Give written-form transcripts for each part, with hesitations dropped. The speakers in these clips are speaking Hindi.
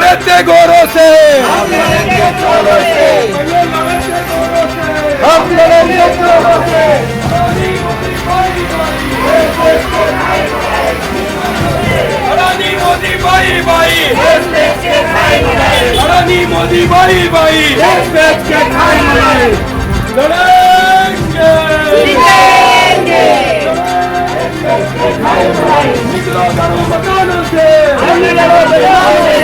लड़ते गोरों से, हम लड़ेंगे चोरों से, पहले लड़ते गोरों से, हम लड़ेंगे चोरों से। अडानी मोदी भाई भाई, अडानी मोदी भाई भाई, देश बेच के खाए बनाए, अडानी मोदी भाई भाई, देश बेच के खाए बनाए, लड़ेंगे, जीतेंगे। निकलो घरों मकानों से, हम लड़ो बजाओ से,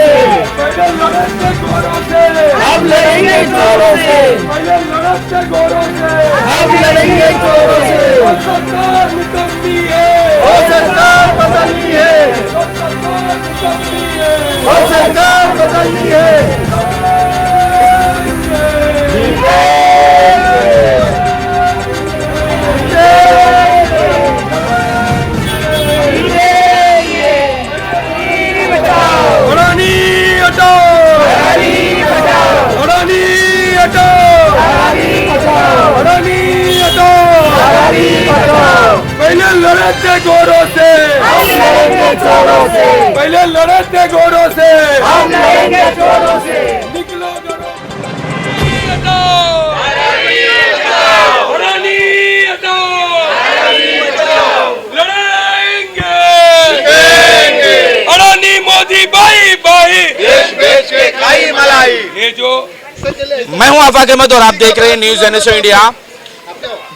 पहले लड़ते गोरों से, हम लड़ेंगे चोरों से, पहले लड़ते गोरों से, हम लड़ेंगे चोरों से। और सरकार निकलती है, वो सरकार बदलनी है, और सरकार निकलती है, वो सरकार बदलनी है। अडानी हटाओ, अडानी हटाओ, अडानी हटाओ, पहले लड़ते गोरों से, हम लड़ेंगे चोरों से, पहले लड़ते गोरों से, हम लड़ेंगे चोरों से। निकलो घरों हटाओ, अडानी हटाओ, लड़ेंगे, अडानी मोदी भाई भाई, देश बेच के खाई मलाई। ये जो मैं हूं आफाक अहमद और आप देख रहे हैं न्यूज एनएसओ इंडिया।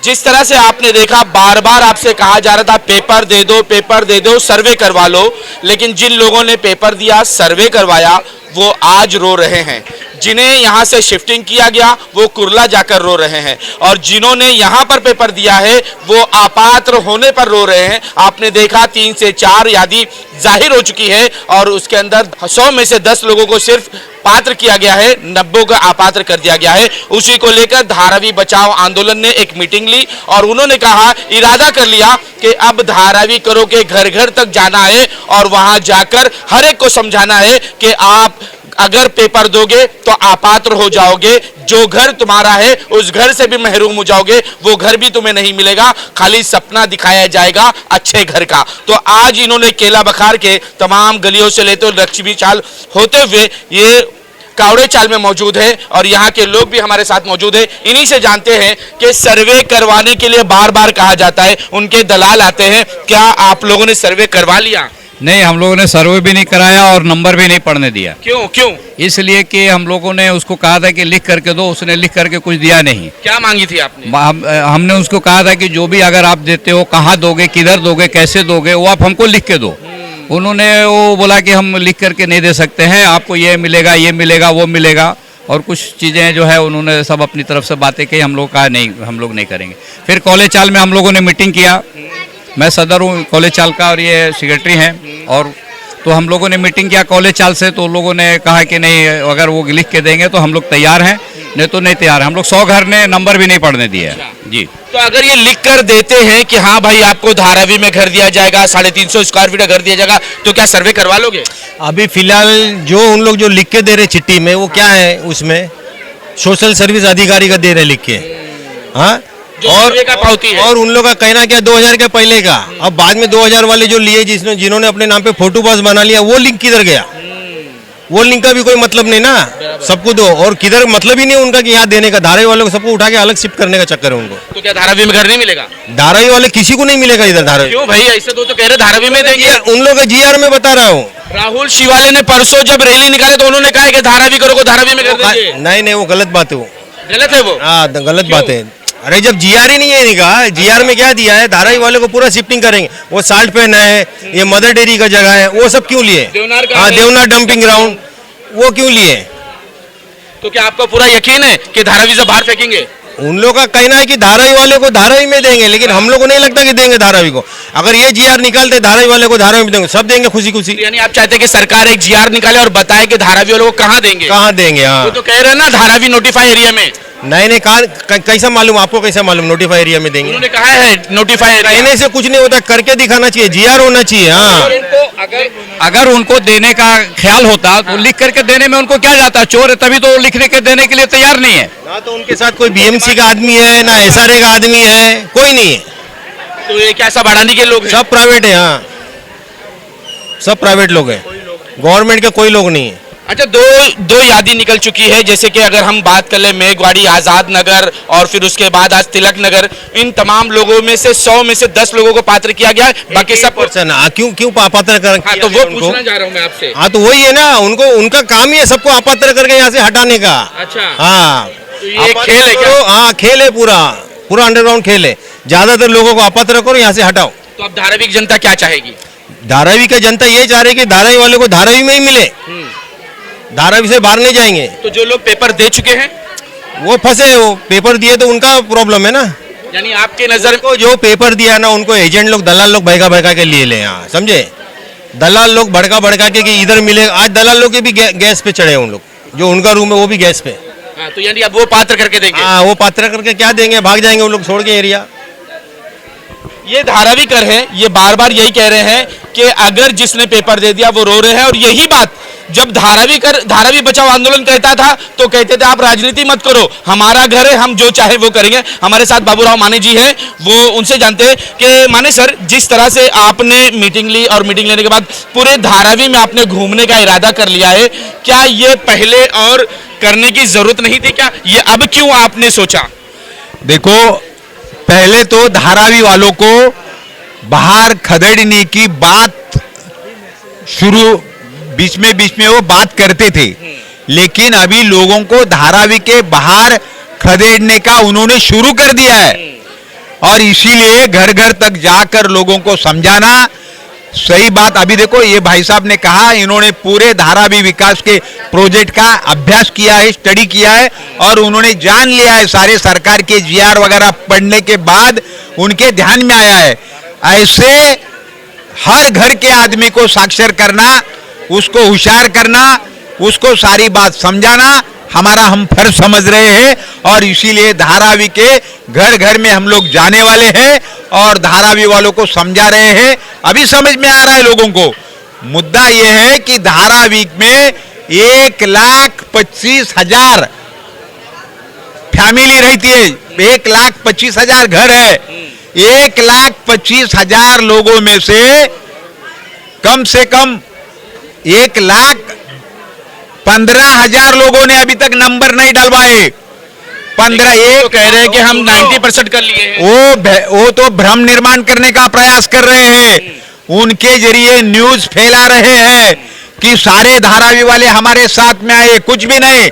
जिस तरह से आपने देखा, बार बार आपसे कहा जा रहा था पेपर दे दो, सर्वे करवा लो, लेकिन जिन लोगों ने पेपर दिया, सर्वे करवाया, वो आज रो रहे हैं। जिन्हें यहां से शिफ्टिंग किया गया वो कुर्ला जाकर रो रहे हैं, और जिन्होंने यहां पर पेपर दिया है वो अपात्र होने पर रो रहे हैं। आपने देखा 3 से 4 यादी जाहिर हो चुकी है और उसके अंदर 100 में से 10 लोगों को सिर्फ पात्र किया गया है, 90 को अपात्र कर दिया गया है। उसी को लेकर धारावी बचाओ आंदोलन ने एक मीटिंग ली और उन्होंने कहा, इरादा कर लिया कि अब धारावी करो के घर घर तक जाना है और वहां जाकर हर एक को समझाना है कि आप अगर पेपर दोगे तो अपात्र हो जाओगे, जो घर तुम्हारा है उस घर से भी महरूम हो जाओगे, वो घर भी तुम्हें नहीं मिलेगा, खाली सपना दिखाया जाएगा अच्छे घर का। तो आज इन्होंने केला बखार के तमाम गलियों से लेते हुए लक्ष्मी चाल होते हुए ये कावड़े चाल में मौजूद है और यहाँ के लोग भी हमारे साथ मौजूद है। इन्हीं से जानते हैं कि सर्वे करवाने के लिए बार बार कहा जाता है, उनके दलाल आते हैं, क्या आप लोगों ने सर्वे करवा लिया? नहीं, हम लोगों ने सर्वे भी नहीं कराया और नंबर भी नहीं पढ़ने दिया। क्यों? इसलिए कि हम लोगों ने उसको कहा था कि लिख करके दो, उसने लिख करके कुछ दिया नहीं। क्या मांगी थी आपने? हमने उसको कहा था कि जो भी अगर आप देते हो, कहाँ दोगे, किधर दोगे, कैसे दोगे, वो आप हमको लिख के दो। उन्होंने वो बोला कि हम लिख करके नहीं दे सकते हैं, आपको ये मिलेगा, वो मिलेगा, और कुछ चीज़ें जो है उन्होंने सब अपनी तरफ से बातें की। हम लोग कहा नहीं, हम लोग नहीं करेंगे। फिर कॉलेज चाल में हम लोगों ने मीटिंग किया, मैं सदर हूँ कॉलेज चाल का और ये सेक्रेटरी हैं, और तो हम लोगों ने मीटिंग किया कॉलेज चाल से, तो लोगों ने कहा कि नहीं, अगर वो लिख के देंगे तो हम लोग तैयार हैं, नहीं तो नहीं तैयार। हम लोग 100 घर ने नंबर भी नहीं पढ़ने दिया जी। तो अगर ये लिख कर देते हैं कि हाँ भाई आपको धारावी में घर दिया जाएगा, 350 स्क्वायर फीट का घर दिया जाएगा, तो क्या सर्वे करवा लोगे? अभी फिलहाल जो उन लोग जो लिख के दे रहे चिट्ठी में, वो क्या है, उसमें सोशल सर्विस अधिकारी का दे रहे लिख के, हाँ, और उन लोग का कहना क्या 2000 के पहले का, अब बाद में 2000 वाले जो लिए जिन्होंने अपने नाम पे फोटो पास बना लिया, वो लिंक किधर गया? वो लिंक का भी कोई मतलब नहीं ना, सबको दो, और किधर मतलब ही नहीं उनका कि यहाँ देने का। धारावी वालों को सबको उठा के अलग शिफ्ट करने का चक्कर है उनको। तो क्या धारावी में घर नहीं मिलेगा? धारावी वाले किसी को नहीं मिलेगा इधर धारावी। क्यों भाई, ऐसे तो कह रहे धारावी में देंगे। उन लोग का जीआर में बता रहा हूँ। राहुल शिवाले ने परसों जब रैली निकाले तो उन्होंने कहा कि धारावी करो को धारावी में कर दीजिए। नहीं, वो गलत बात है, वो गलत है, वो हाँ गलत बात है। अरे जब जीआर ही नहीं है निकाह, जीआर में क्या दिया है, धारावी वाले को पूरा शिफ्टिंग करेंगे। वो साल्ट पेन है, ये मदर डेयरी का जगह है, वो सब क्यों लिए? हाँ, देवनार डंपिंग ग्राउंड, वो क्यों लिए? तो क्या आपको पूरा यकीन है कि धारावी से बाहर फेंकेंगे? उन लोगों का कहना है कि धारावी वाले को धारावी में देंगे, लेकिन हम लोग को नहीं लगता कि देंगे धारावी को। अगर ये जीआर निकालते धारावी वाले को धारावी में देंगे, सब देंगे खुशी खुशी। यानी आप चाहते हैं कि सरकार एक जीआर निकाले और बताए कि धारावी वालों को कहाँ देंगे? कहाँ देंगे? हाँ, वो तो कह रहे हैं ना धारावी नोटिफाई एरिया में। नहीं, कैसा मालूम आपको? कैसा मालूम नोटिफाई एरिया में देंगे? उन्होंने कहा है नोटिफाई एरिया। कहने से कुछ नहीं होता, करके दिखाना चाहिए, जीआर होना चाहिए। हाँ, अगर उनको देने का ख्याल होता तो लिख करके देने में उनको क्या जाता? चोर है तभी तो लिखने के देने के लिए तैयार नहीं है ना। तो उनके साथ कोई बीएमसी का आदमी है ना, एसआरए का आदमी है, कोई नहीं है। तो ये क्या सब अडानी के लोग हैं? सब प्राइवेट है। हाँ, सब प्राइवेट लोग हैं, गवर्नमेंट के कोई लोग नहीं है। अच्छा, दो यादें निकल चुकी है, जैसे कि अगर हम बात कर ले मेघवाड़ी, आजाद नगर और फिर उसके बाद आज तिलक नगर, इन तमाम लोगों में से 100 में से 10 लोगों को पात्र किया गया है, बाकी सब पर्सन क्यों अपात्र कर हाँ, तो वो पूछना चाह रहा हूँ मैं आपसे। हाँ तो वही है ना, उनको उनका काम ही है सबको अपात्र करके यहाँ से हटाने का। अच्छा, हाँ तो ये खेल है क्या? हाँ खेल है, पूरा अंडरग्राउंड खेल है। ज्यादातर लोगों को अपात्र करो, यहाँ से हटाओ। तो अब धारावी की जनता क्या चाहेगी? धारावी का जनता ये चाह रही है कि धारावी वाले को धारावी में ही मिले, धारावी से बाहर नहीं जाएंगे। तो जो लोग पेपर दे चुके हैं वो फंसे, वो पेपर दिए तो उनका प्रॉब्लम है ना। यानी आपके नजर को जो पेपर दिया ना उनको एजेंट लोग, दलाल लोग भड़का के लिए ले, यहाँ समझे, दलाल लोग भड़का के कि इधर मिले। आज दलाल लोग के भी गैस पे चढ़े उन लोग, जो उनका रूम है वो भी गैस पे। हाँ, तो यानी अब वो पात्र करके देंगे। हाँ, वो पात्र करके क्या देंगे, भाग जाएंगे वो लोग छोड़ के एरिया। ये धारावी कर है, ये बार बार यही कह रहे हैं कि अगर जिसने पेपर दे दिया वो रो रहे हैं। और यही बात जब धारावी बचाओ आंदोलन कहता था तो कहते थे आप राजनीति मत करो, हमारा घर है, हम जो चाहे वो करेंगे। हमारे साथ बाबूराव माने जी हैं, वो उनसे जानते हैं कि माने सर, जिस तरह से आपने मीटिंग ली और मीटिंग लेने के बाद पूरे धारावी में आपने घूमने का इरादा कर लिया है, क्या ये पहले और करने की जरूरत नहीं थी क्या? ये अब क्यों आपने सोचा? देखो, पहले तो धारावी वालों को बाहर खदेड़ने की बात शुरू बीच में वो बात करते थे, लेकिन अभी लोगों को धारावी के बाहर खदेड़ने का उन्होंने शुरू कर दिया है। और इसीलिए घर घर तक जाकर लोगों को समझाना सही बात। अभी देखो, ये भाई साहब ने कहा, इन्होंने पूरे धारावी विकास के प्रोजेक्ट का अभ्यास किया है, स्टडी किया है, और उन्होंने जान लिया है। सारे सरकार के जीआर वगैरह पढ़ने के बाद उनके ध्यान में आया है, ऐसे हर घर के आदमी को साक्षर करना, उसको होशियार करना, उसको सारी बात समझाना हमारा हम फर्ज समझ रहे हैं। और इसीलिए धारावी के घर घर में हम लोग जाने वाले हैं और धारावी वालों को समझा रहे हैं। अभी समझ में आ रहा है लोगों को। मुद्दा यह है कि धारावी में 1,25,000 फैमिली रहती है, 1,25,000 घर है। 1,25,000 लोगों में से कम 1,15,000 लोगों ने अभी तक नंबर नहीं डलवाए। 15 ये तो कह रहे हैं कि हम 90% कर लिए हैं। वो तो भ्रम निर्माण करने का प्रयास कर रहे हैं। उनके जरिए न्यूज फैला रहे हैं कि सारे धारावी वाले हमारे साथ में आए, कुछ भी नहीं।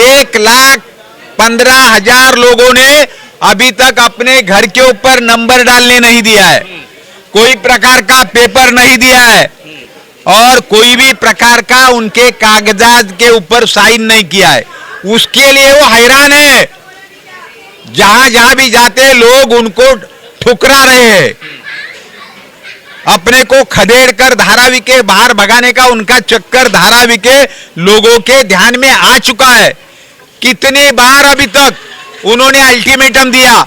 1,15,000 लोगों ने अभी तक अपने घर के ऊपर नंबर डालने नहीं दिया है, कोई प्रकार का पेपर नहीं दिया है, और कोई भी प्रकार का उनके कागजात के ऊपर साइन नहीं किया है। उसके लिए वो हैरान है। जहां जहां भी जाते लोग उनको ठुकरा रहे हैं। अपने को खदेड़ कर धारावी के बाहर भगाने का उनका चक्कर धारावी के लोगों के ध्यान में आ चुका है। कितनी बार अभी तक उन्होंने अल्टीमेटम दिया,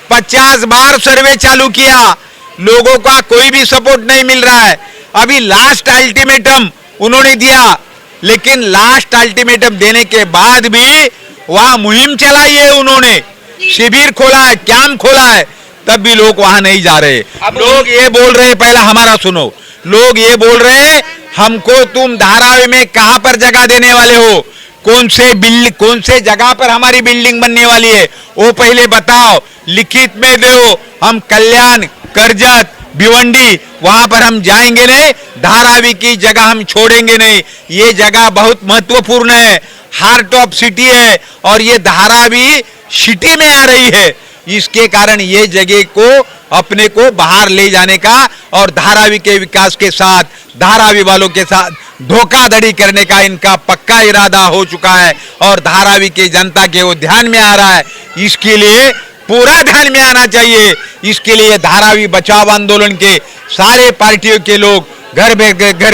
50 बार सर्वे चालू किया, लोगों का कोई भी सपोर्ट नहीं मिल रहा है। अभी लास्ट अल्टीमेटम उन्होंने दिया, लेकिन लास्ट अल्टीमेटम देने के बाद भी वहां मुहिम चलाई है, उन्होंने शिविर खोला है, कैंप खोला है, तब भी लोग वहां नहीं जा रहे। अब लोग ये बोल रहे, पहला हमारा सुनो, लोग ये बोल रहे हैं हमको तुम धारावी में कहां पर जगह देने वाले हो, कौन से जगह पर हमारी बिल्डिंग बनने वाली है, वो पहले बताओ, लिखित में दो। हम कल्याण, करजत, भिवंडी वहां पर हम जाएंगे नहीं, धारावी की जगह हम छोड़ेंगे नहीं। ये जगह बहुत महत्वपूर्ण है, हार्ट ऑफ सिटी है, और ये धारावी सिटी में आ रही है। इसके कारण ये जगह को अपने को बाहर ले जाने का और धारावी के विकास के साथ धारावी वालों के साथ धोखाधड़ी करने का इनका पक्का इरादा हो चुका है, और धारावी की जनता के वो ध्यान में आ रहा है। इसके लिए पूरा ध्यान में आना चाहिए। इसके लिए धारावी बचाव आंदोलन के सारे पार्टियों के लोग घर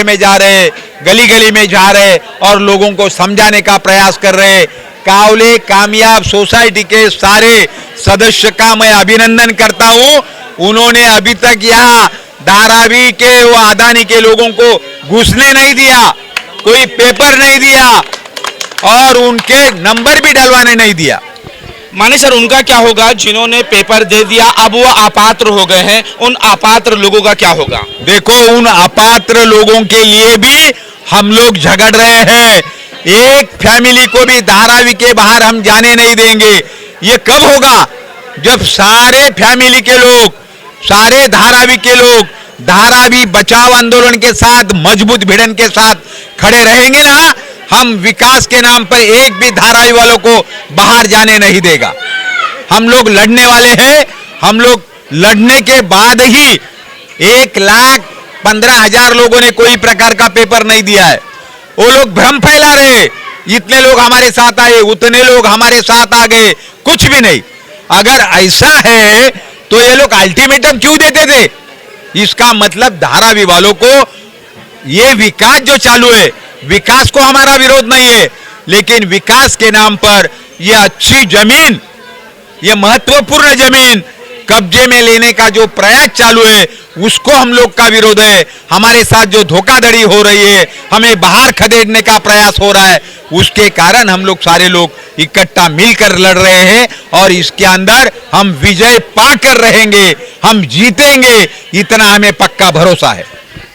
में जा रहे, गली गली में जा रहे और लोगों को समझाने का प्रयास कर रहे। कावले कामयाब सोसाइटी के सारे सदस्य का मैं अभिनंदन करता हूं। उन्होंने अभी तक यहाँ धारावी के वो अदानी के लोगों को घुसने नहीं दिया, कोई पेपर नहीं दिया, और उनके नंबर भी डलवाने नहीं दिया। माने सर, उनका क्या होगा जिन्होंने पेपर दे दिया, अब वो अपात्र हो गए हैं, उन अपात्र लोगों का क्या होगा? देखो, उन अपात्र लोगों के लिए भी हम लोग झगड़ रहे हैं। एक फैमिली को भी धारावी के बाहर हम जाने नहीं देंगे। ये कब होगा? जब सारे फैमिली के लोग, सारे धारावी के लोग धारावी बचाओ आंदोलन के साथ मजबूत भिड़न के साथ खड़े रहेंगे ना, हम विकास के नाम पर एक भी धारावी वालों को बाहर जाने नहीं देगा। हम लोग लड़ने वाले हैं। हम लोग लड़ने के बाद ही 1,15,000 लोगों ने कोई प्रकार का पेपर नहीं दिया है। वो लोग भ्रम फैला रहे, इतने लोग हमारे साथ आए, उतने लोग हमारे साथ आ गए, कुछ भी नहीं। अगर ऐसा है तो ये लोग अल्टीमेटम क्यों देते थे? इसका मतलब धारावी वालों को ये विकास जो चालू है, विकास को हमारा विरोध नहीं है, लेकिन विकास के नाम पर ये अच्छी जमीन, ये महत्वपूर्ण जमीन कब्जे में लेने का जो प्रयास चालू है, उसको हम लोग का विरोध है। हमारे साथ जो धोखाधड़ी हो रही है, हमें बाहर खदेड़ने का प्रयास हो रहा है, उसके कारण हम लोग सारे लोग इकट्ठा मिलकर लड़ रहे हैं और इसके अंदर हम विजय पाकर रहेंगे, हम जीतेंगे, इतना हमें पक्का भरोसा है।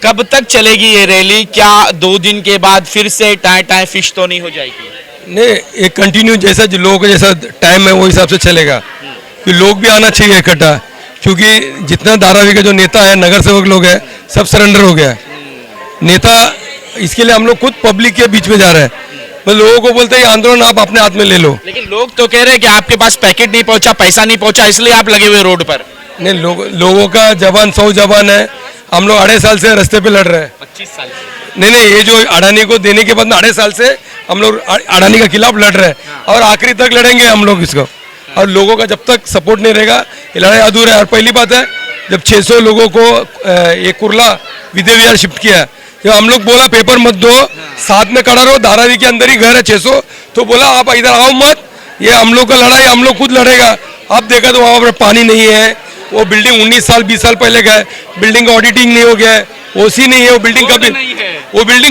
कब तक चलेगी ये रैली? क्या 2 दिन के बाद फिर से टाई टाई फिश तो नहीं हो जाएगी? नहीं, ये कंटिन्यू जैसा जो लोगों का जैसा टाइम है वो हिसाब से चलेगा कि लोग भी आना चाहिए इकट्ठा, क्योंकि जितना धारावी के जो नेता है, नगर सेवक लोग हैं, सब सरेंडर हो गया है। नेता इसके लिए हम लोग खुद पब्लिक के बीच में जा रहे हैं, मतलब लोगों को बोलते हैं आंदोलन आप अपने हाथ में ले लो। लेकिन लोग तो कह रहे हैं कि आपके पास पैकेट नहीं पहुंचा, पैसा नहीं पहुंचा, इसलिए आप लगे हुए रोड पर। नहीं, लोगों का जवान 100 जवान है। हम लोग 2.5 साल से रास्ते पे लड़ रहे हैं। 25 साल से। नहीं, ये जो अडानी को देने के बाद 2.5 साल से हम लोग अडानी के खिलाफ लड़ रहे हैं और आखिरी तक लड़ेंगे हम लोग इसको। और लोगों का जब तक सपोर्ट नहीं रहेगा ये लड़ाई अधूरा है। और पहली बात है, जब 600 लोगों को ये कुर्ला विद्या विहार शिफ्ट किया, जब हम लोग बोला पेपर मत दो, साथ में खड़ा रहो, धारावी के अंदर ही घर है 600, तो बोला आप इधर आओ मत, ये हम लोग का लड़ाई हम लोग खुद लड़ेगा। आप देखा तो वहाँ पर पानी नहीं है, वो बिल्डिंग 19 साल 20 साल पहले का है, बिल्डिंग का ऑडिटिंग नहीं हो गया है, ओसी नहीं है, वो बिल्डिंग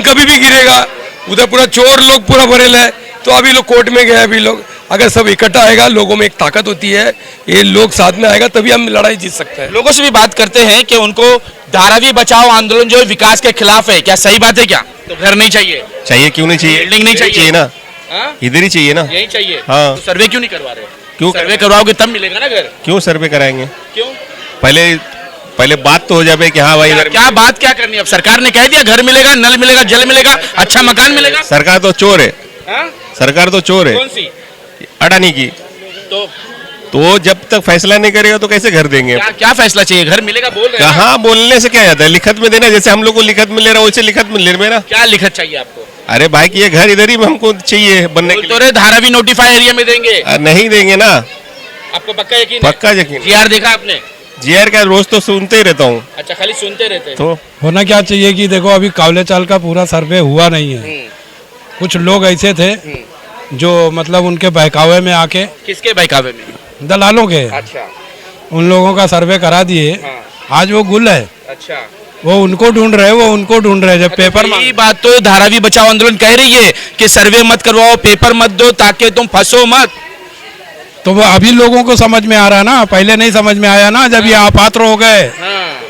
कभी भी गिरेगा। उधर पूरा चोर लोग पूरा भरेल है, तो अभी लोग कोर्ट में गए। अभी लोग अगर सब इकट्ठा आएगा, लोगों में एक ताकत होती है, ये लोग साथ में आएगा तभी हम लड़ाई जीत सकते हैं। लोगों से भी बात करते हैं कि उनको धारावी बचाओ आंदोलन जो है विकास के खिलाफ है, क्या सही बात है? क्या तो घर नहीं चाहिए? चाहिए, क्यों नहीं चाहिए? बिल्डिंग नहीं चाहिए ना, हाँ? इधर ही चाहिए ना। यही चाहिए। हाँ। तो सर्वे क्यों नहीं करवा रहे? क्यों सर्वे करवाओगे तब मिलेगा ना घर। क्यों सर्वे कराएंगे? क्यों? पहले बात तो हो जाए कि हाँ भाई, क्या बात क्या करनी है? अब सरकार ने कह दिया घर मिलेगा, नल मिलेगा, जल मिलेगा, अच्छा मकान मिलेगा। सरकार तो चोर है। हाँ? सरकार तो चोर है। कौन सी? अडानी की। तो जब तक फैसला नहीं करेगा तो कैसे घर देंगे? क्या फैसला चाहिए? घर मिलेगा बोल रहे हैं। कहाँ बोलने से क्या जाता है? लिखत में देना, जैसे हम लोग को लिखत में ले रहा वैसे लिखत में ले मेरा। क्या लिखत चाहिए आपको? अरे भाई कि ये घर इधर ही हमको चाहिए बनने के तो रे धारावी नोटिफाई एरिया में देंगे। नहीं देंगे ना। आपको पक्का यकीन? पक्का यकीन। जीआर देखा आपने? जीआर का रोज तो सुनते ही रहता हूँ। अच्छा, खाली सुनते रहते हैं। तो होना क्या चाहिए कि देखो अभी कावले चाल का पूरा सर्वे हुआ नहीं है। कुछ लोग ऐसे थे जो मतलब उनके बहकावे में आके। किसके बहकावे में? दलालों के। अच्छा। उन लोगों का सर्वे करा दिए। हाँ। आज वो गुल है। अच्छा। वो उनको ढूंढ रहे, वो उनको ढूंढ रहे। जब पेपर यही बात तो धारावी बचाओ आंदोलन कह रही है कि सर्वे मत करवाओ, पेपर मत दो, ताकि तुम फंसो मत। तो वो अभी लोगों को समझ में आ रहा है ना, पहले नहीं समझ में आया ना जब ये अपात्र हो गए। हाँ।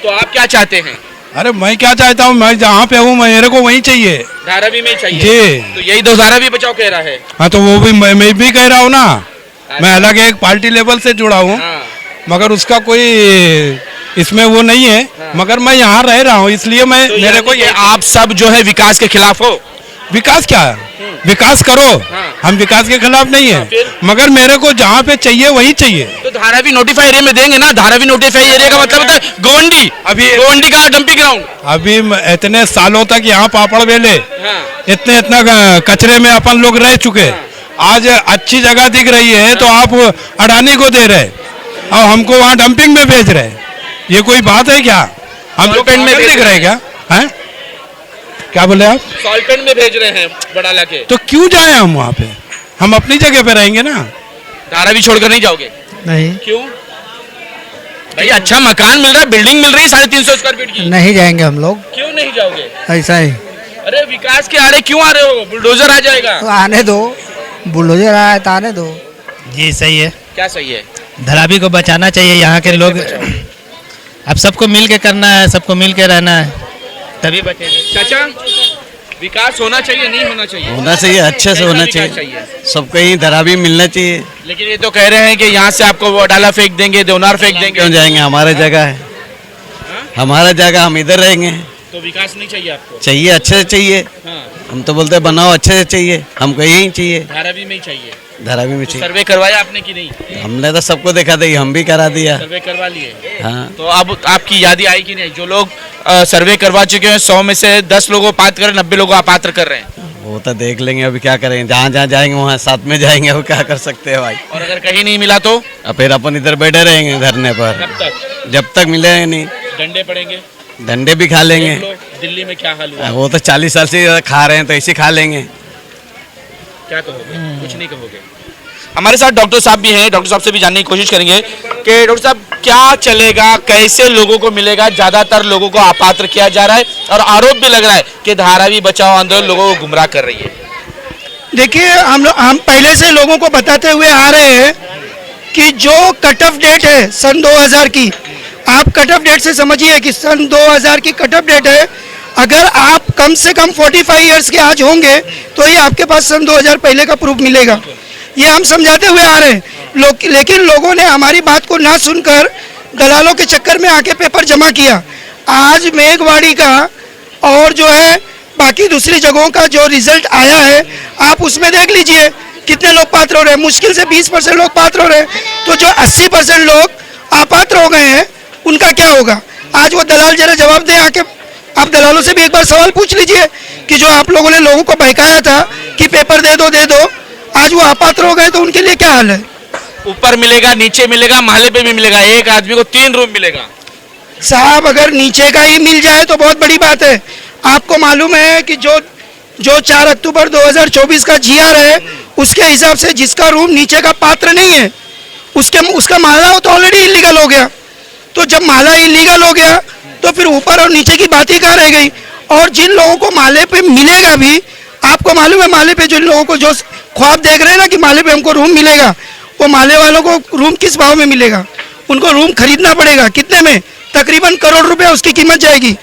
तो आप क्या चाहते हैं? अरे मैं क्या चाहता हूँ, मैं जहाँ पे हूँ मेरे को वहीं चाहिए। धारावी में चाहिए जी। तो यही तो धारावी बचाओ कह रहा है। हाँ तो वो भी मैं भी कह रहा हूँ ना। मैं अलग एक पार्टी लेवल से जुड़ा हूँ। हाँ। मगर उसका कोई इसमें वो नहीं है। हाँ। मगर मैं यहाँ रह रहा हूँ, इसलिए मैं तो मेरे को ये आप सब जो है विकास के खिलाफ हो? विकास क्या है? विकास करो। हाँ। हम विकास के खिलाफ नहीं है। फिर? मगर मेरे को जहाँ पे चाहिए वही चाहिए। तो धारावी नोटिफाई एरिया में देंगे ना। धारावी नोटिफाई एरिया का मतलब होता है गोवंडी। अभी गोवंडी का डंपिंग ग्राउंड। अभी इतने सालों तक यहाँ पापड़ बेले, हाँ। इतना कचरे में अपन लोग रह चुके। आज अच्छी जगह दिख रही है तो आप अडानी को दे रहे और हमको वहाँ डंपिंग में भेज रहे। ये कोई बात है क्या? हम लोग पेन में दिख रहे क्या? हैं? क्या बोले आप? सॉल्टेंट में भेज रहे हैं बड़ाला के। तो क्यों जाए हम वहाँ पे? हम अपनी जगह पे रहेंगे ना। धारावी छोड़कर नहीं जाओगे? नहीं, क्यों भाई? अच्छा मकान मिल रहा है, बिल्डिंग मिल रही है 350 स्क्वायर फीट की। नहीं जाएंगे हम लोग, क्यों नहीं जाओगे? ऐसा ही। अरे विकास के आ रहे क्यों आ रहे हो? बुलडोजर आ जाएगा। तो आने दो, बुलडोजर आया तो आने दो। जी सही है। क्या सही है? धारावी को बचाना चाहिए। यहाँ के लोग अब सबको मिल के करना है, सबको मिल के रहना है, तभी बचेंगे। चाचा विकास होना चाहिए नहीं होना चाहिए? होना चाहिए, अच्छे से होना कैसा विकास चाहिए, सबको यहीं धरावी मिलना चाहिए। लेकिन ये तो कह रहे हैं कि यहाँ से आपको वो डाला फेंक देंगे, देवनार फेंक देंगे। क्यों जाएंगे, हमारा जगह है, हमारा जगह, हम इधर रहेंगे। तो विकास नहीं चाहिए आपको? चाहिए, अच्छे से चाहिए। हाँ। हम तो बोलते हैं बनाओ अच्छे से चाहिए, हमको यही चाहिए, धारावी में ही चाहिए। धारावी में तो चाहिए। सर्वे करवाया आपने कि नहीं? हमने तो सबको देखा था, हम भी करा दिया। सर्वे करवा लिए? हाँ। तो अब आपकी यादी आई कि नहीं? जो लोग सर्वे करवा चुके हैं 100 में से 10 लोगों को पात्र कर, 90 लोगों को अपात्र कर रहे हैं। वो तो देख लेंगे, अभी क्या करेंगे, जहाँ जहाँ जाएंगे वहाँ साथ में जाएंगे, वो क्या कर सकते हैं भाई। और अगर कहीं नहीं मिला तो फिर अपन इधर बैठे रहेंगे धरने पर, कब तक? जब तक मिलेंगे नहीं। डंडे पड़ेंगे, डंडे भी खा लेंगे। दिल्ली में क्या हाल हुआ? वो तो 40 साल से खा रहे हैं, तो ऐसे खा लेंगे। क्या कहोगे? कुछ नहीं कहोगे? हमारे साथ डॉक्टर साहब भी हैं, डॉक्टर साहब से भी जानने की कोशिश करेंगे कि डॉक्टर साहब क्या चलेगा, कैसे लोगों को मिलेगा? ज्यादातर लोगों को अपात्र किया जा रहा है और आरोप भी लग रहा है कि धारावी बचाओ आंदोलन लोगों को गुमराह कर रही है। देखिए, हम पहले से लोगों को बताते हुए आ रहे हैं कि जो कट ऑफ डेट है सन 2000 की, आप कट ऑफ डेट से समझिए कि सन 2000 की कट ऑफ डेट है। अगर आप कम से कम 45 इयर्स के आज होंगे तो ही आपके पास सन 2000 पहले का प्रूफ मिलेगा। ये हम समझाते हुए आ रहे हैं लेकिन लोगों ने हमारी बात को ना सुनकर दलालों के चक्कर में आके पेपर जमा किया। आज मेघवाड़ी का और जो है बाकी दूसरी जगहों का जो रिजल्ट आया है, आप उसमें देख लीजिए कितने लोग पात्र हो रहे हैं। मुश्किल से 20% लोग पात्र हो रहे हैं, तो जो 80% लोग अपात्र हो गए हैं उनका क्या होगा? आज वो दलाल जरा जवाब दें आके। आप दलालों से भी एक बार सवाल पूछ लीजिए कि जो आप लोगों ने लोगों को बहकाया था कि पेपर दे दो, आज वो अपात्र हो गए तो उनके लिए क्या हाल है? ऊपर मिलेगा, नीचे मिलेगा, महल्ले पे भी मिलेगा, एक आदमी को 3 रूम मिलेगा। साहब, अगर नीचे का ही मिल जाए तो बहुत बड़ी बात है। आपको मालूम है कि जो 4 अक्टूबर 2024 का GR है, उसके हिसाब से जिसका रूम नीचे का पात्र नहीं है उसका माला तो ऑलरेडी इलीगल हो गया। तो जब माला इलीगल हो गया तो फिर ऊपर और नीचे की बात ही कहाँ रह गई? और जिन लोगों को माले पे मिलेगा भी, आपको मालूम है माले पे जिन लोगों को जो ख्वाब देख रहे हैं ना कि माले पे हमको रूम मिलेगा, वो माले वालों को रूम किस भाव में मिलेगा? उनको रूम खरीदना पड़ेगा। कितने में? तकरीबन 1 करोड़ रुपया उसकी कीमत जाएगी।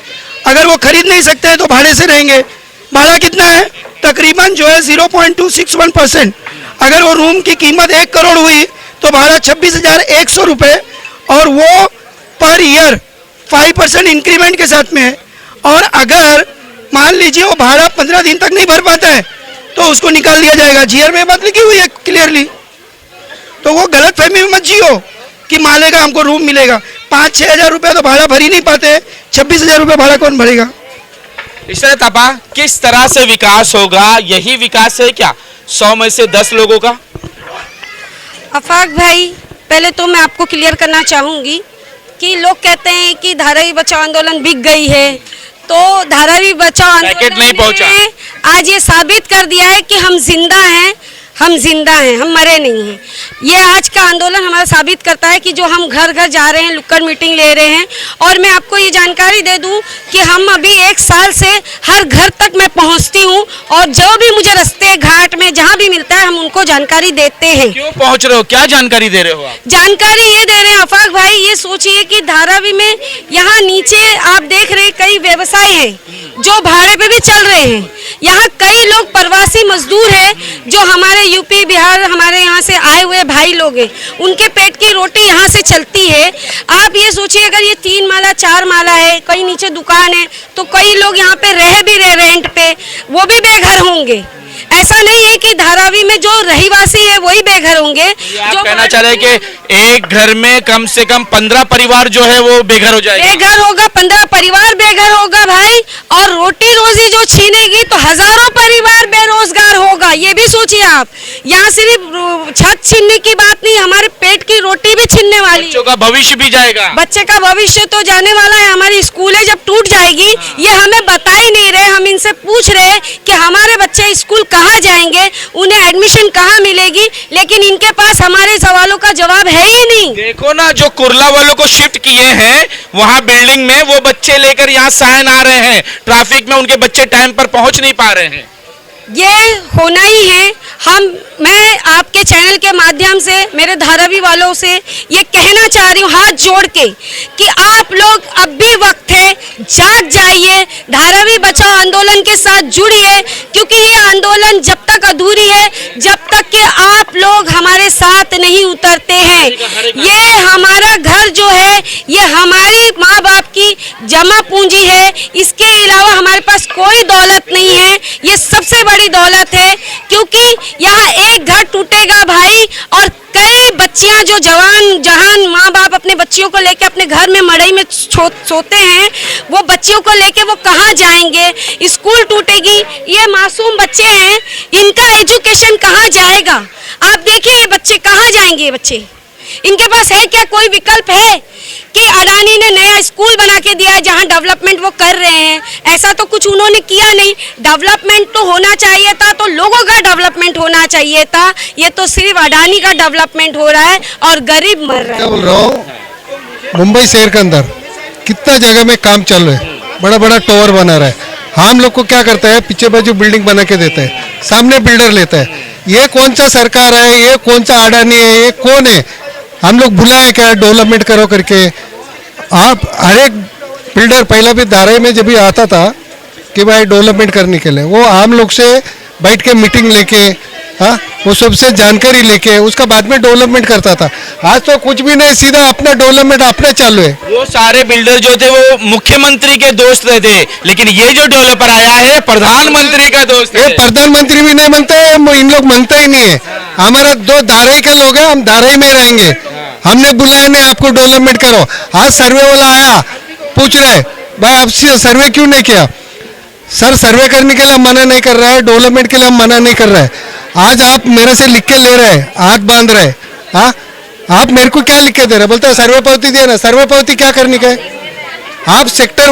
अगर वो खरीद नहीं सकते हैं तो भाड़े से रहेंगे। भाड़ा कितना है? तकरीबन जो है 0.261%। अगर वो रूम की कीमत 1 करोड़ हुई तो भाड़ा 26,100 रुपये, और वो पर ईयर 5% इंक्रीमेंट के साथ में है। और अगर मान लीजिए वो भाड़ा 15 दिन तक नहीं भर पाता है तो उसको निकाल दिया जाएगा। GR में बात लिखी हुई है क्लियरली। तो वो गलत फहमी में मत जियो कि माले का हमको रूम मिलेगा। 5-6 हज़ार रुपये तो भाड़ा भर ही नहीं पाते, 26,000 रुपये भाड़ा कौन भरेगा? इशरत तापा, किस तरह से विकास होगा? यही विकास है क्या 100 में से 10 लोगों का? अफाक भाई, पहले तो मैं आपको क्लियर करना चाहूँगी कि लोग कहते हैं कि धारावी बचाओ आंदोलन बिक गई है, तो धारावी बचाओ आंदोलन नहीं पहुंचा। ने आज ये साबित कर दिया है कि हम जिंदा हैं, हम मरे नहीं हैं। ये आज का आंदोलन हमारा साबित करता है कि जो हम घर घर जा रहे हैं, नुक्कड़ मीटिंग ले रहे हैं। और मैं आपको ये जानकारी दे दूं कि हम अभी 1 साल से हर घर तक मैं पहुंचती हूं, और जो भी मुझे रास्ते घाट में जहां भी मिलता है हम उनको जानकारी देते हैं। क्यों पहुंच रहे हो? क्या जानकारी दे रहे हो आप? जानकारी ये दे रहे हैं अफाक भाई, ये सोचिए कि धारावी में यहाँ नीचे आप देख रहे हैं कई व्यवसाय हैं जो भाड़े पे भी चल रहे हैं। यहाँ कई लोग प्रवासी मजदूर हैं जो हमारे यूपी बिहार हमारे यहाँ से आए हुए भाई लोग हैं, उनके पेट की रोटी यहाँ से चलती है। आप ये सोचिए अगर ये 3 माला 4 माला है, कहीं नीचे दुकान है, तो कई लोग यहाँ पे रह भी रहे रेंट पे, वो भी बेघर होंगे। ऐसा नहीं है कि धारावी में जो रहीवासी है वही बेघर होंगे। आप कहना चाह रहे हैं कि एक घर में कम से कम 15 परिवार जो है वो बेघर हो जाएगा? बेघर होगा, 15 परिवार बेघर होगा भाई, और रोटी रोजी जो छीनेगी तो हजारों परिवार बेरोजगार होगा। ये भी सोचिए आप, यहाँ सिर्फ छत छीनने की बात नहीं, हमारे पेट की रोटी भी छीनने वाली, बच्चों का भविष्य भी जाएगा। बच्चे का भविष्य तो जाने वाला है। हमारी स्कूलें जब टूट जाएगी, ये हमें बता ही नहीं रहे। हम इनसे पूछ रहे हैं कि हमारे बच्चे स्कूल कहाँ जाएंगे, उन्हें एडमिशन कहाँ मिलेगी, लेकिन इनके पास हमारे सवालों का जवाब है ही नहीं। देखो ना, जो कुर्ला वालों को शिफ्ट किए हैं वहाँ बिल्डिंग में, वो बच्चे लेकर यहाँ साइन आ रहे हैं, ट्रैफिक में उनके बच्चे टाइम पर पहुँच नहीं पा रहे हैं। ये होना ही है। मैं आपके चैनल के माध्यम से मेरे धारावी वालों से ये कहना चाह रही हूँ हाथ जोड़ के कि आप लोग अब भी वक्त है, जाग जाइए, धारावी बचाओ आंदोलन के साथ जुड़िए, क्योंकि ये आंदोलन जब तक अधूरी है जब तक कि आप लोग हमारे साथ नहीं उतरते हैं। ये हमारा घर जो है ये हमारे माँ बाप की जमा पूंजी है, इसके अलावा हमारे पास कोई दौलत नहीं है। ये सबसे बड़ी दौलत है, क्योंकि यहाँ एक घर टूटेगा भाई और कई बच्चियां जो जहान माँ बाप अपने बच्चियों को लेके अपने घर में मड़ई में सोते हैं, वो बच्चियों को लेके वो कहाँ जाएंगे? स्कूल टूटेगी, ये मासूम बच्चे हैं, इनका एजुकेशन कहाँ जाएगा? आप देखिए ये बच्चे कहाँ जाएंगे? ये बच्चे, इनके पास है क्या कोई विकल्प है कि अडानी ने नया स्कूल बना के दिया है जहां डेवलपमेंट वो कर रहे हैं? ऐसा तो कुछ उन्होंने किया नहीं। डेवलपमेंट तो होना चाहिए था, तो लोगों का डेवलपमेंट होना चाहिए था। ये तो सिर्फ अडानी का डेवलपमेंट हो रहा है और गरीब मर रहा है। क्या बोल रहा हूँ, मुंबई शहर के अंदर कितना जगह में काम चल रहा है, बड़ा बड़ा टावर बना रहा है। हम लोग को क्या करता है, पीछे बाजू बिल्डिंग बना के देता है, सामने बिल्डर लेता है। ये कौन सा सरकार है, ये कौन सा अडानी है, ये कौन है? हम लोग बुलाए क्या डेवलपमेंट करो करके? आप हर एक बिल्डर पहला भी धाराई में जब भी आता था कि भाई डेवलपमेंट करने के लिए, वो आम लोग से बैठ के मीटिंग लेके, हाँ, वो सबसे जानकारी लेके उसका बाद में डेवलपमेंट करता था। आज तो कुछ भी नहीं, सीधा अपना डेवलपमेंट अपने चालू है। वो सारे बिल्डर जो थे वो मुख्यमंत्री के दोस्त थे, लेकिन ये जो डेवलपर आया है प्रधानमंत्री का दोस्त है। प्रधानमंत्री भी नहीं बनते, इन लोग मानते ही नहीं है। हमारा दो धाराई के लोग हैं, हम धाराई में रहेंगे। हमने बुलाया नहीं आपको डेवलपमेंट करो। आज सर्वे वाला आया, पूछ रहे भाई आप सर्वे क्यों नहीं किया? सर सर्वे करने के लिए हम मना नहीं कर रहा है, डेवलपमेंट के लिए हम मना नहीं कर रहे हैं। आज आप मेरे से लिख के ले रहे हैं, हाथ बांध रहे, हाँ, आप मेरे को क्या लिख के दे रहे? बोलते हैं सर्वे पावती दे रहे। सर्वे पावती क्या करने का है? आप सेक्टर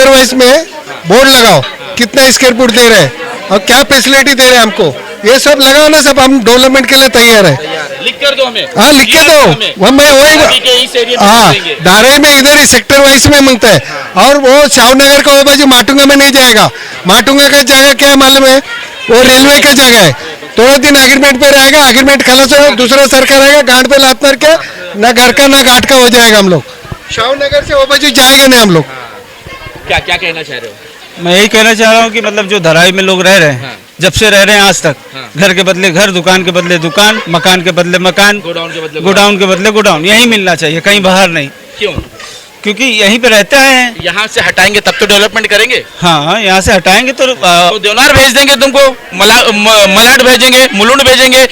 वाइज में बोर्ड लगाओ, कितना स्क्वायर फुट दे रहे हैं और क्या फैसिलिटी दे रहे हैं हमको, ये सब लगाओ ना। सब हम डेवलपमेंट के लिए तैयार है। लिख कर दो हमें। हाँ लिख के दो, वो मैं वही, हाँ धाराई में इधर ही सेक्टर वाइज में मांगता है। और वो शाहनगर का वो बाजू माटुंगा में नहीं जाएगा। माटुंगा का जगह क्या है मालूम है? वो रेलवे का जगह है। थोड़े दिन एग्रीमेंट पे रहेगा, एग्रीमेंट खलास हो, दूसरा सरकार आएगा, गांठ पे लात मार के ना घर का ना घाट का हो जाएगा। हम लोग शाहनगर से वो बाजू जाएगा नहीं हम लोग। क्या क्या कहना चाह रहे हो? मैं यही कहना चाह रहा हूँ कि मतलब जो धारावी में लोग रह रहे हैं, जब से रह रहे हैं आज तक, घर के बदले घर, दुकान के बदले दुकान, मकान के बदले मकान, गोडाउन के बदले गोडाउन, यही मिलना चाहिए, कहीं बाहर नहीं। क्यों? क्योंकि यहीं पे रहते हैं। यहाँ से हटाएंगे तब तो डेवलपमेंट करेंगे। हाँ, यहाँ से हटाएंगे तो देवनार भेज देंगे तुमको, मलाड भेजेंगे, मुलुंड भेजेंगे,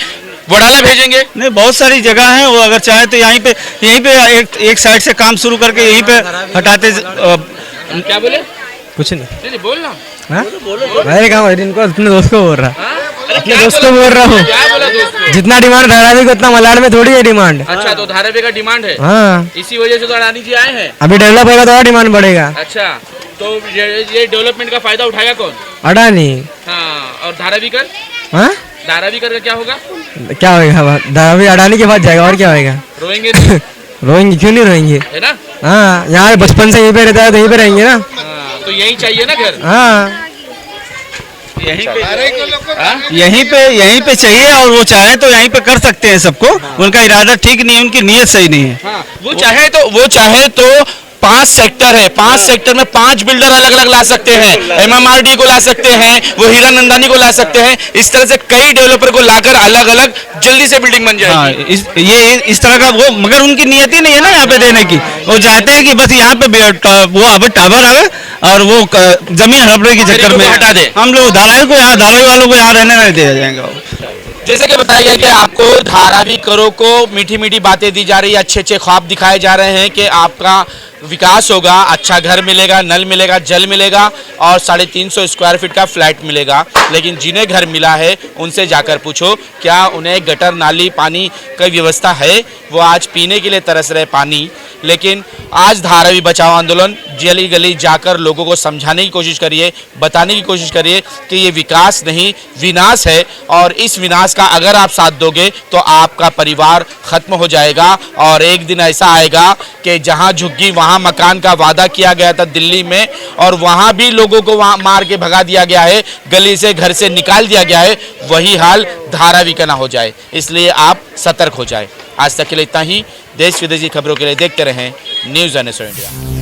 वडाला भेजेंगे। नहीं, बहुत सारी जगह है, वो अगर चाहे तो यहीं पे एक साइड से काम शुरू करके यहीं पे हटाते। क्या बोले? कुछ नहीं बोल ना। भाई काम इनको अपने दोस्त को बोल रहा, अपने दोस्त को बोल रहा हूँ। जितना डिमांड धारावी को उतना मलाड में थोड़ी है डिमांड। अच्छा, तो धारावी का डिमांड है। हाँ, इसी वजह से तो अडानी जी आए हैं। अभी डेवलप होगा तो और डिमांड बढ़ेगा। अच्छा, तो ये डेवलपमेंट का फायदा उठाएगा कौन? अडानी। हाँ, और धारावी कर? हाँ, धारावी कर का क्या होगा? क्या होगा? धारावी अडानी के पास जाएगा और क्या होगा? रोएंगे? रोएंगे क्यों नहीं रोएंगे, है ना? हाँ, यहाँ बचपन से यहीं पे रहता है तो यहीं पे रहेंगे ना। तो यही चाहिए ना घर। हाँ, यहीं पे चाहिए, और वो चाहे तो यहीं पे कर सकते हैं सबको। उनका इरादा ठीक नहीं है, उनकी नीयत सही नहीं है। वो चाहे तो 5 सेक्टर है, 5 सेक्टर में 5 बिल्डर अलग अलग ला सकते हैं। MMRD को ला सकते हैं, वो हीरा नंदानी को ला सकते हैं। इस तरह से कई डेवलपर को लाकर अलग अलग जल्दी से बिल्डिंग बन जाएगी। हाँ, ये इस तरह का वो, मगर उनकी नियत ही नहीं है ना यहाँ पे देने की। वो चाहते हैं कि बस यहाँ पे वो अब टावर आवे और वो जमीन हड़पने के चक्कर में हटा दे। हम लोग धारावी वालों को यहाँ रहने नहीं दिया जाएगा। जैसे कि बताया गया कि आपको धारावी करो को मीठी मीठी बातें दी जा रही है, अच्छे अच्छे ख्वाब दिखाए जा रहे हैं कि आपका विकास होगा, अच्छा घर मिलेगा, नल मिलेगा, जल मिलेगा और 350 स्क्वायर फीट का फ्लैट मिलेगा। लेकिन जिन्हें घर मिला है उनसे जाकर पूछो क्या उन्हें गटर नाली पानी की व्यवस्था है? वो आज पीने के लिए तरस रहे पानी। लेकिन आज धारावी बचाओ आंदोलन गली गली जाकर लोगों को समझाने की कोशिश करिए, बताने की कोशिश करिए कि ये विकास नहीं विनाश है, और इस विनाश का अगर आप साथ दोगे तो आपका परिवार खत्म हो जाएगा। और एक दिन ऐसा आएगा कि जहां झुग्गी वहां मकान का वादा किया गया था दिल्ली में, और वहां भी लोगों को वहां मार के भगा दिया गया है, गली से घर से निकाल दिया गया है, वही हाल धारावी का ना हो जाए, इसलिए आप सतर्क हो जाए। आज तक के लिए इतना ही। देश विदेश की खबरों के लिए देखते रहें न्यूज़ NSO इंडिया।